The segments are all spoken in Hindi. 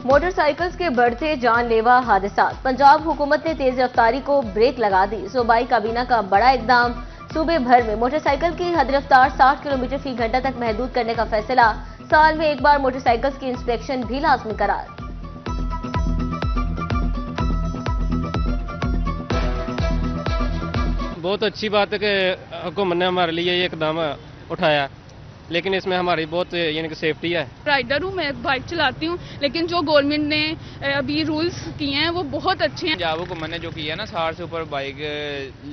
मोटरसाइकिल्स के बढ़ते जानलेवा हादसा। पंजाब हुकूमत ने तेज रफ्तारी को ब्रेक लगा दी। सूबाई काबीना का बड़ा इकदाम। सूबे भर में मोटरसाइकिल की हद रफ्तार 60 किलोमीटर फी घंटा तक महदूद करने का फैसला। साल में एक बार मोटरसाइकिल्स की इंस्पेक्शन भी लाजमी करार। बहुत अच्छी बात है कि हुकूमत ने हमारे लिए ये इकदाम उठाया, लेकिन इसमें हमारी बहुत यानी कि सेफ्टी है। राइडर हूँ, मैं बाइक चलाती हूँ, लेकिन जो गवर्नमेंट ने अभी रूल्स किए हैं वो बहुत अच्छे हैं। पंजाब हुकूमत ने जो किया है ना, 60 से ऊपर बाइक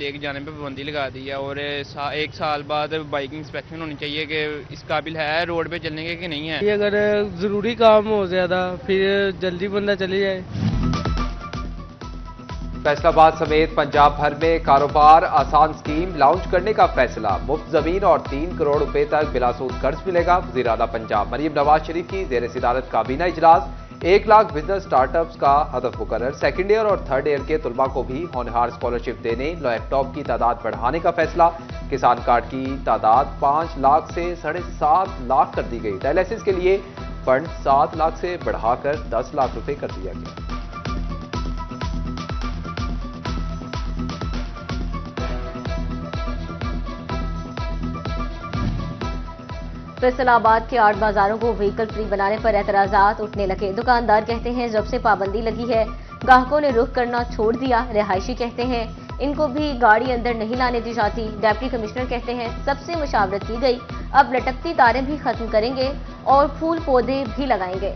लेके जाने पे पाबंदी लगा दी है और एक साल बाद बाइक की इंस्पेक्शन होनी चाहिए कि इस काबिल है रोड पे चलने के कि नहीं है। ये अगर जरूरी काम हो ज्यादा फिर जल्दी बंदा चले जाए। फैसलाबाद समेत पंजाब भर में कारोबार आसान स्कीम लॉन्च करने का फैसला। मुफ्त जमीन और 3 करोड़ रुपए तक बिलासूद कर्ज मिलेगा। वज़ीर आला पंजाब मरीम नवाज शरीफ की ज़ेर सिदारत काबीना इजलास। 1 लाख बिजनेस स्टार्टअप्स का हदफ मुकर्रर। सेकेंड ईयर और थर्ड ईयर के तुलबा को भी होनहार स्कॉलरशिप देने, लैपटॉप की तादाद बढ़ाने का फैसला। किसान कार्ड की तादाद 5 लाख से 7.5 लाख कर दी गई। डायलिसिस के लिए फंड 7 लाख से बढ़ाकर 10 लाख रुपए कर दिया गया। फैसलाबाद के 8 बाजारों को व्हीकल फ्री बनाने पर एतराजात उठने लगे। दुकानदार कहते हैं जब से पाबंदी लगी है ग्राहकों ने रुख करना छोड़ दिया। रिहायशी कहते हैं इनको भी गाड़ी अंदर नहीं लाने दी जाती। डिप्टी कमिश्नर कहते हैं सबसे मुशावरत की गई, अब लटकती तारें भी खत्म करेंगे और फूल पौधे भी लगाएंगे।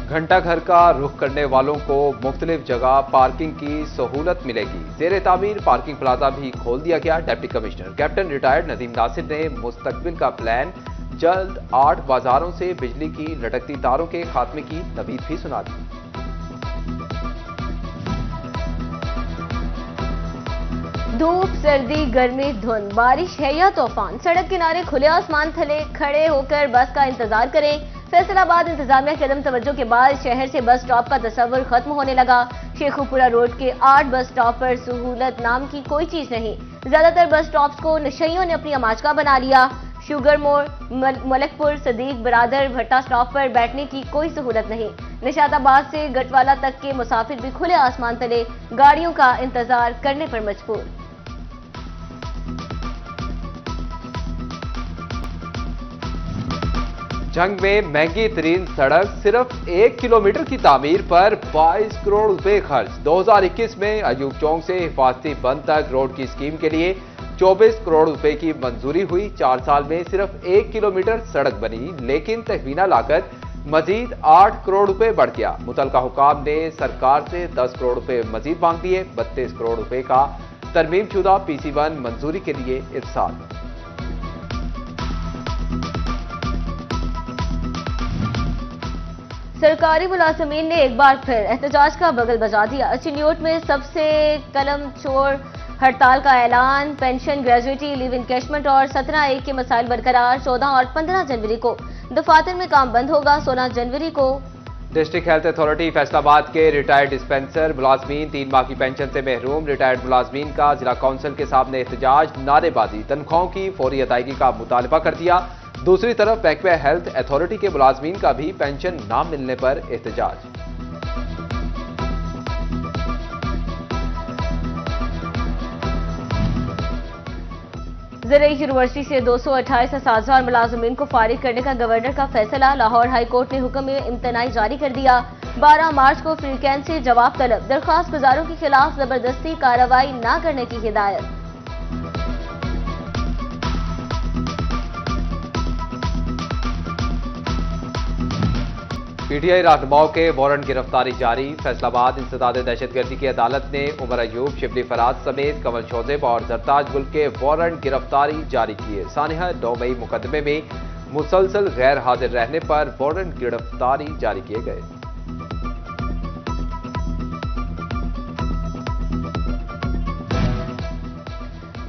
घंटा घर का रुख करने वालों को मुख्तलिफ जगह पार्किंग की सहूलत मिलेगी। जेर तामीर पार्किंग प्लाजा भी खोल दिया गया। Deputy commissioner captain retired Nadeem Nasir ने मुस्तकबिल का प्लान जल्द 8 बाजारों से बिजली की लटकती तारों के खात्मे की तबीयत भी सुना दी। धूप, सर्दी, गर्मी, धुंध, बारिश है या तूफान, सड़क किनारे खुले आसमान थले खड़े होकर बस का इंतजार करें। फैसलाबाद इंतजामिया के कदम तवज्जो के बाद शहर से बस स्टॉप का तस्वर खत्म होने लगा। शेखुपुरा रोड के 8 बस स्टॉप पर सहूलत नाम की कोई चीज नहीं। ज्यादातर बस स्टॉप्स को नशइयों ने अपनी अमाचका बना लिया। शुगर मोड़, मलकपुर, सदीक बरादर भट्टा स्टॉप पर बैठने की कोई सहूलत नहीं। निशाताबाद से गटवाला तक के मुसाफिर भी खुले आसमान तले गाड़ियों का इंतजार करने पर मजबूर। जंग में महंगी तरीन सड़क, सिर्फ 1 किलोमीटर की तामीर पर 22 करोड़ रुपए खर्च। 2021 में अयूब चौक से हिफाजती बंद तक रोड की स्कीम के लिए 24 करोड़ रुपए की मंजूरी हुई। 4 साल में सिर्फ 1 किलोमीटर सड़क बनी, लेकिन तखमीना लागत मजीद 8 करोड़ रुपए बढ़ गया। मुतलका हुकाम ने सरकार से 10 करोड़ रुपए मजीद मांग दिए। 32 करोड़ रुपए का तरमीम शुदा PC1 मंजूरी के लिए इरसाल। सरकारी मुलाजमीन ने एक बार फिर एहतजाज का बगल बजा दिया। चिन्योट में सबसे कलम छोड़ हड़ताल का ऐलान। पेंशन, ग्रेजुएटी, लीव इनकैशमेंट और 17A के मसाइल बरकरार। 14 और 15 जनवरी को दफातर में काम बंद होगा। 16 जनवरी को डिस्ट्रिक्ट हेल्थ अथॉरिटी फैसलाबाद के रिटायर्ड डिस्पेंसर मुलाजमीन 3 माह की पेंशन से महरूम। रिटायर्ड मुलाजमीन का जिला काउंसिल के सामने एहतजाज, नारेबाजी, तनख्वाहों की फौरी अदायगी का मुतालबा कर दिया। दूसरी तरफ महकमा हेल्थ अथॉरिटी के मुलाजमीन का भी पेंशन न मिलने पर एहतजाज। ज़राई यूनिवर्सिटी से 228 असातिज़ा और मुलाजमीन को फारिग करने का गवर्नर का फैसला। लाहौर हाई कोर्ट ने हुक्म में इम्तनाई जारी कर दिया। 12 मार्च को फ्री कैंप से जवाब तलब। दरख्वास्त गुजारों के खिलाफ जबरदस्ती कार्रवाई न करने की हिदायत। PTI रहनुमाओं के वारंट गिरफ्तारी जारी। फैसलाबाद इंसदाद दहशतगर्दी की अदालत ने उमर अयूब, शिबली फराज समेत कमल शोजेब और जरताज गुल के वारंट गिरफ्तारी जारी किए। सानिया 9 मई मुकदमे में मुसलसल गैर हाजिर रहने पर वारंट गिरफ्तारी जारी किए गए।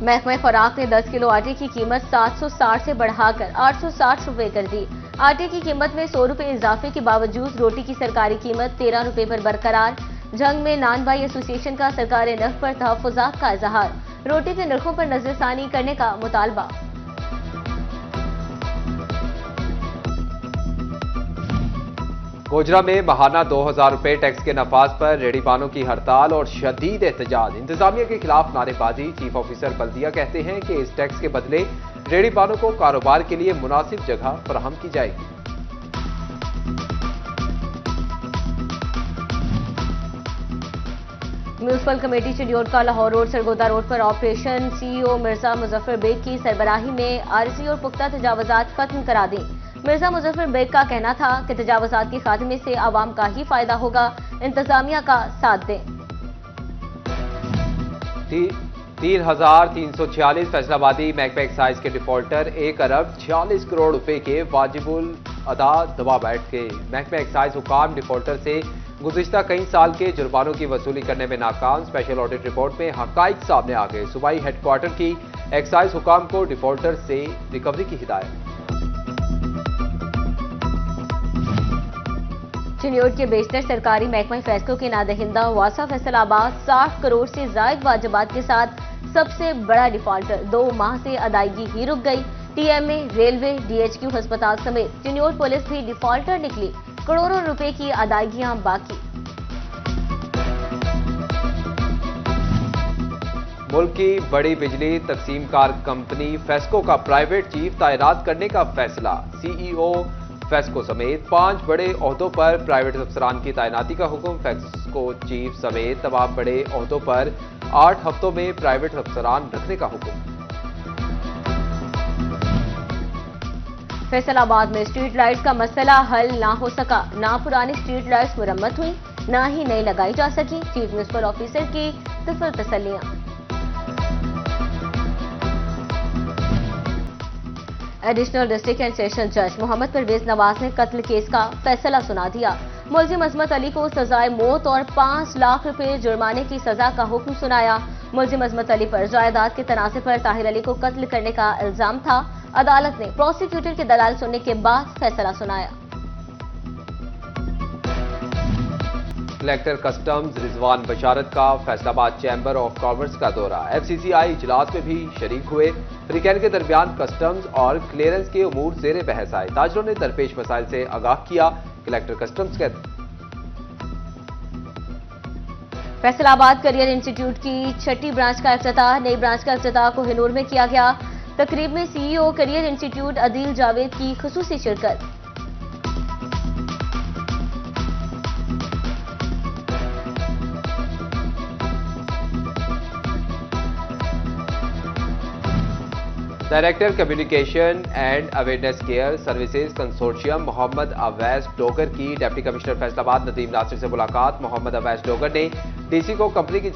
महकमा खुराक ने 10 किलो आटे की कीमत 760 से बढ़ाकर 860 रुपए कर दी। आटे की कीमत में 100 रुपए इजाफे के बावजूद रोटी की सरकारी कीमत 13 रुपए पर बरकरार। जंग में नान भाई एसोसिएशन का सरकार नफ पर तहफ्फुजात का इजहार। रोटी के नरखों पर नजरसानी करने का मुतालबा। गोजरा में महाना 2000 रुपए टैक्स के नफाज पर रेहड़ीबानों की हड़ताल और शदीद एहतजाज। इंतजामिया के खिलाफ नारेबाजी। चीफ ऑफिसर बल्दिया कहते हैं कि इस टैक्स के बदले रेहड़ीबानों को कारोबार के लिए मुनासिब जगह फराहम की जाएगी। म्यूनिसिपल कमेटी चिड़ियोट का लाहौर रोड सरगोदा रोड पर ऑपरेशन सीईओ मिर्जा मुजफ्फर बेग की सरबराही में आरजी और पुख्ता तजावुजात खत्म करा दी। मिर्जा मुजफ्फर बेग का कहना था कि तजावुजात के खात्मे से आवाम का ही फायदा होगा, इंतजामिया का साथ दें। 3,346 फैसलाबादी महकमा एक्साइज के डिफॉल्टर 1 अरब 46 करोड़ रुपए के वाजिबुल अदा दबा बैठ गए। महकमा एक्साइज हुकाम डिफॉल्टर से गुज़िश्ता कई साल के जुर्मानों की वसूली करने में नाकाम। स्पेशल ऑडिट रिपोर्ट में हकाइक सामने आ गए। सूबाई हेडक्वार्टर की एक्साइज हुकाम को डिफॉल्टर से रिकवरी की हिदायत। चिड़ियोट के बेशतर सरकारी महकमा फैसलों के नादहिंदा वासा फैसलाबाद 60 करोड़ से जायद वाजिबात के साथ सबसे बड़ा डिफॉल्टर। 2 माह से अदायगी ही रुक गई। टीएमए, रेलवे, डीएचक्यू अस्पताल समेत चिड़ियोट पुलिस भी डिफॉल्टर निकली। करोड़ों रुपए की अदायगियां बाकी। मुल्क की बड़ी बिजली तकसीमकार कंपनी फेस्को का प्राइवेट चीफ तैनात करने का फैसला। सीईओ फेस्को समेत 5 बड़े ओहदों पर प्राइवेट अफसरान की तैनाती का हुक्म। फेस्को चीफ समेत तमाम बड़े ओहदों पर 8 हफ्तों में प्राइवेट अफसरान रखने का हुक्म। फैसलाबाद में स्ट्रीट लाइट्स का मसला हल ना हो सका। ना पुरानी स्ट्रीट लाइट्स मुरम्मत हुई, ना ही नई लगाई जा सकी। चीफ म्युनिसिपल ऑफिसर की तिफल तसल्लियां। एडिशनल डिस्ट्रिक्ट एंड सेशन जज मोहम्मद परवेज नवाज ने कत्ल केस का फैसला सुना दिया। मुलजिम अजमत अली को सजाए मौत और 5 लाख रुपए जुर्माने की सजा का हुक्म सुनाया। मुलजिम अजमत अली पर जायदाद के तनाज़े पर ताहिर अली को कत्ल करने का इल्जाम था। अदालत ने प्रोसिक्यूटर के दलाल सुनने के बाद फैसला सुनाया। कलेक्टर कस्टम्स रिजवान बशारत का फैसलाबाद चैम्बर ऑफ कॉमर्स का दौरा। एफसीसीआई इजलास में भी शरीक हुए। फ्रीकैन के दरमियान कस्टम्स और क्लियरेंस के उमूर ज़ेरे बहस आए। ताजरों ने दरपेश मसाइल से आगाह किया। कलेक्टर कस्टम्स कहते फैसलाबाद करियर इंस्टीट्यूट की 6ठी ब्रांच का इफ्तिताह। नई ब्रांच का इफ्तिताह कोहिनूर में किया गया। तकरीब में CEO career institute Adeel Javed की खुसूसी शिरकत। Director communication and awareness care services consortium Mohammad Awais Dogar की डिप्टी कमिश्नर फैसलाबाद नदीम नासिर से मुलाकात। मोहम्मद अवैस डोगर ने डीसी को कंपनी की